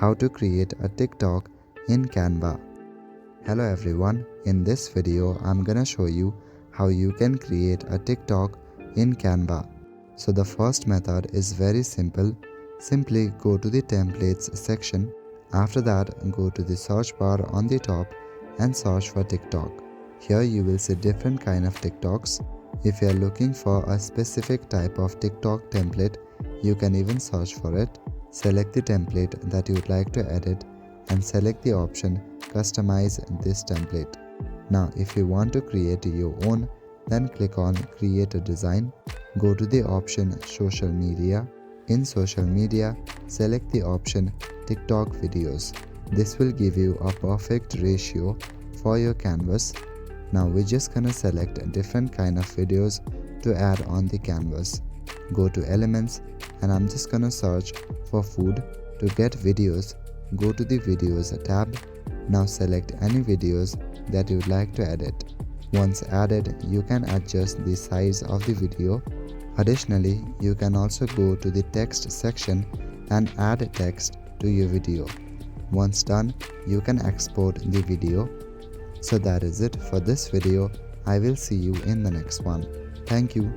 How to create a TikTok in Canva. Hello everyone, in this video I'm gonna show you how you can create a TikTok in Canva. So the first method is very simple. Simply go to the templates section. After that, go to the search bar on the top and search for TikTok. Here you will see different kind of TikToks. If you are looking for a specific type of TikTok template, you can even search for it. Select the template that you would like to edit and select the option Customize this template. Now if you want to create your own, then click on Create a Design. Go to the option Social Media. In Social Media, select the option TikTok Videos. This will give you a perfect ratio for your canvas. Now we're just gonna select different kind of videos to add on the canvas. Go to Elements and I'm just gonna search for food. To get videos, go to the Videos tab. Now select any videos that you would like to edit. Once added, you can adjust the size of the video. Additionally, you can also go to the text section and add text to your video. Once done, you can export the video. So that is it for this video. I will see you in the next one. Thank you.